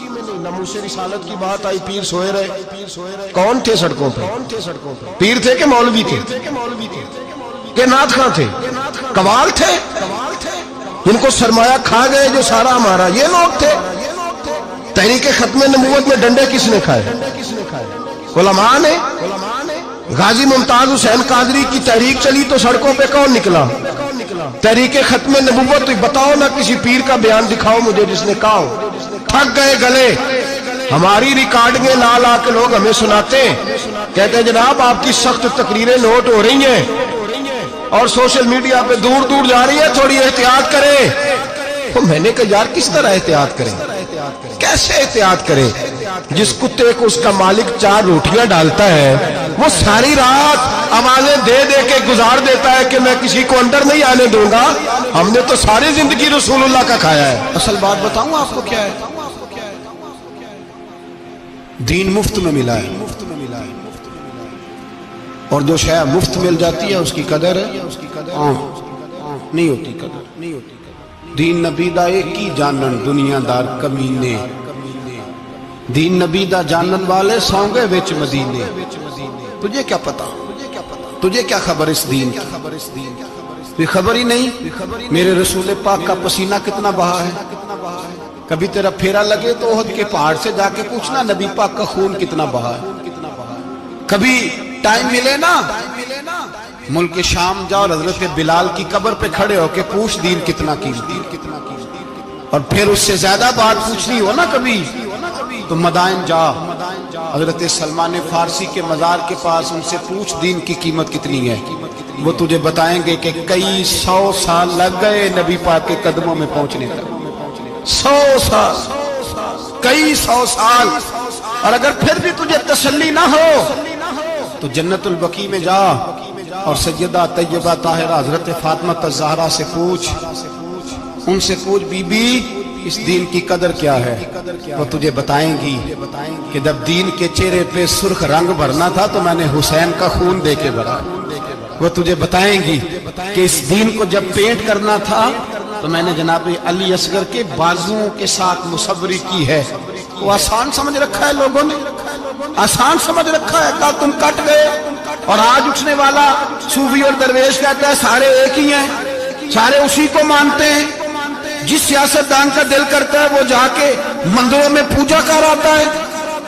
میں نہیں ناموس رسالت کی بات آئی، پیر سوئے رہے. کون تھے سڑکوں پہ؟ پیر تھے کہ مولوی تھے کہ نعت خواں تھے؟ قوال تھے جن کو سرمایہ کھا گئے جو سارا ہمارا، یہ لوگ تھے. تحریک ختم نبوت میں ڈنڈے کس نے کھائے؟ علماء نے. غازی ممتاز حسین قادری کی تحریک چلی تو سڑکوں پہ کون نکلا؟ تحریک ختم نبوت. بتاؤ نا کسی پیر کا بیان دکھاؤ مجھے جس نے کہا ہو. تھک گئے گلے. ہماری ریکارڈنگیں لا لا کے لوگ ہمیں سناتے ہیں، کہتے ہیں جناب آپ کی سخت تقریریں نوٹ ہو رہی ہیں اور سوشل میڈیا پہ دور دور جا رہی ہے، تھوڑی احتیاط کریں. تو میں نے کہا یار کس طرح احتیاط کریں؟ کیسے احتیاط کریں؟ جس کتے کو اس کا مالک 4 روٹیاں ڈالتا ہے وہ ساری رات آوازیں دے دے کے گزار دیتا ہے کہ میں کسی کو اندر نہیں آنے دوں گا. ہم نے تو ساری زندگی رسول اللہ کا کھایا ہے. اصل بات بتاؤں آپ کو کیا ہے؟ دین مفت میں ملا ہے، اور جو شے مفت مل جاتی ہے اس کی قدر نہیں ہوتی. دین نبی دا ایک ہی جانن دنیا دار کمینے، دین نبی دا جانن والے سونگے وچ مدینے. تجھے کیا پتا، تجھے کیا خبر اس دین کی؟ کوئی خبر ہی نہیں. میرے رسول پاک کا پسینہ کتنا بہا ہے. کبھی تیرا پھیرا لگے تو احد کے پہاڑ سے جا کے پوچھنا نبی پاک کا خون کتنا بہا ہے. کبھی ٹائم ملے نا ملک شام جا اور حضرت بلال کی قبر پہ کھڑے ہو کے پوچھ دین کتنا قیمتی. اور پھر اس سے زیادہ بات پوچھنی ہو نا کبھی تو مدائن جا، حضرت سلمان فارسی کے مزار کے پاس ان سے پوچھ دین کی قیمت کتنی ہے. وہ تجھے بتائیں گے کہ کئی 100 سال لگ گئے نبی پاک کے قدموں میں پہنچنے تک. 100 سال، کئی 100 سال. اور اگر پھر بھی تجھے تسلی نہ ہو تو جنت البقیع میں جا اور سیدہ طیبہ طاہرہ حضرت فاطمہ الزہرا سے پوچھ. ان سے پوچھ بی بی اس دین کی قدر کیا ہے. وہ تجھے بتائیں گی کہ جب دین کے چہرے پہ سرخ رنگ بھرنا تھا تو میں نے حسین کا خون دے کے بھرا. وہ تجھے بتائیں گی کہ اس دین کو جب پینٹ کرنا تھا تو میں نے جناب علی اصغر کے بازوؤں کے ساتھ مصوری کی ہے. وہ آسان سمجھ رکھا ہے لوگوں نے، آسان سمجھ رکھا ہے. کہا تم کٹ گئے. اور آج اٹھنے والا صوفی اور درویش کہتا ہے سارے ایک ہی ہیں، سارے اسی کو مانتے ہیں. جس سیاستدان کا دل کرتا ہے وہ جا کے مندروں میں پوجا کر آتا ہے،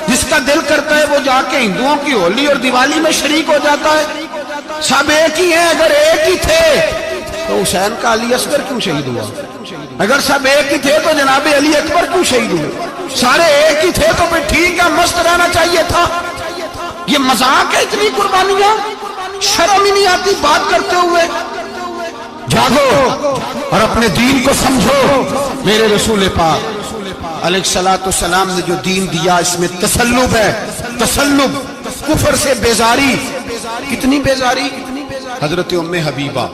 جس کا دل کرتا ہے وہ جا کے ہندوؤں کی ہولی اور دیوالی میں شریک ہو جاتا ہے. سب ایک ہی ہیں. اگر ایک ہی تھے تو حسین کا علی اصغر کیوں شہید ہوا؟ اگر سب ایک ہی تھے تو جناب علی اکبر کیوں شہید ہوئے؟ سارے ایک ہی تھے تو پھر ٹھیک ہے مست رہنا چاہیے تھا. یہ مذاق ہے اتنی قربانیاں؟ شرم ہی نہیں آتی بات کرتے ہوئے؟ جاگو اور اپنے دین کو سمجھو. میرے رسول پاک علیہ الصلوۃ والسلام نے جو دین دیا اس میں تسلب ہے، تسلب، کفر سے بیزاری. کتنی بیزاری؟ حضرت ام حبیبہ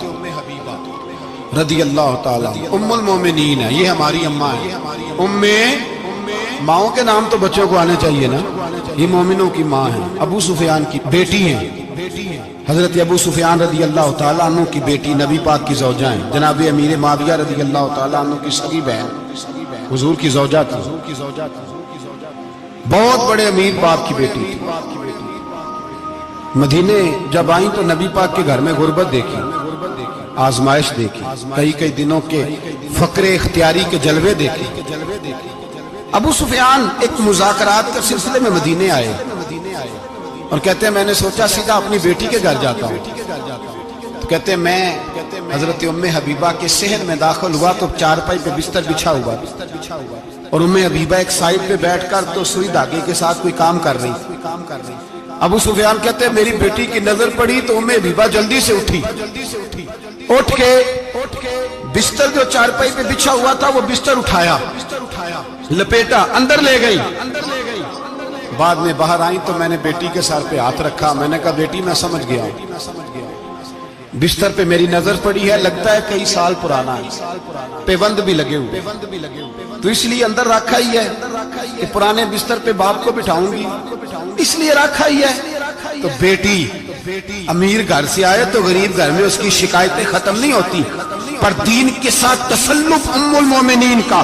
رضی اللہ تعالی ام المومنین ہے. یہ ہماری اماں ہے. ام ماؤں کے نام تو بچوں کو آنے چاہیے نا. یہ مومنوں کی ماں ہے. ابو سفیان کی بیٹی ہیں. حضرت ابو سفیان رضی اللہ تعالیٰ عنہ کی بیٹی نبی پاک کی زوجہ ہیں. جناب امیر معاویہ رضی اللہ تعالیٰ عنہ کی سگی بہن حضور کی زوجہ تھی. بہت بڑے امیر باپ کی بیٹی تھی. مدینے جب آئیں تو نبی پاک کے گھر میں غربت دیکھی، آزمائش دیکھی، کئی دنوں کے فقر اختیاری کے جلوے دیکھے. ابو سفیان ایک مذاکرات کے سلسلے میں مدینے آئے اور کہتے ہیں میں نے سوچا سیدھا اپنی بیٹی کے گھر جاتا ہوں. تو کہتے ہیں میں حضرت ام حبیبہ کے صحن میں داخل ہوا تو چارپائی پہ بستر بچھا ہوا اور ام حبیبہ ایک سائڈ پہ بیٹھ کر تو سوئی دھاگے کے ساتھ کوئی کام کر رہی. ابو سفیان کہتے ہیں میری بیٹی کی نظر پڑی تو ام حبیبہ جلدی سے اٹھی. اٹھ کے بستر جو چارپائی پہ بچھا ہوا تھا وہ بستر اٹھایا، لپیٹا، اندر لے گئی. بعد میں باہر آئیں تو میں نے بیٹی کے سر پہ ہاتھ رکھا. میں نے کہا بیٹی میں سمجھ گیا، بستر پہ میری نظر پڑی ہے، لگتا ہے کئی سال پرانا ہے، پیوند بھی لگے ہوئے، تو اس لیے اندر رکھا ہی ہے کہ پرانے بستر پہ باپ کو بٹھاؤں گی، اس لیے رکھا ہی ہے. تو بیٹی امیر گھر سے آئے تو غریب گھر میں اس کی شکایتیں ختم نہیں ہوتی، پر دین کے ساتھ تسلط ام المومنین کا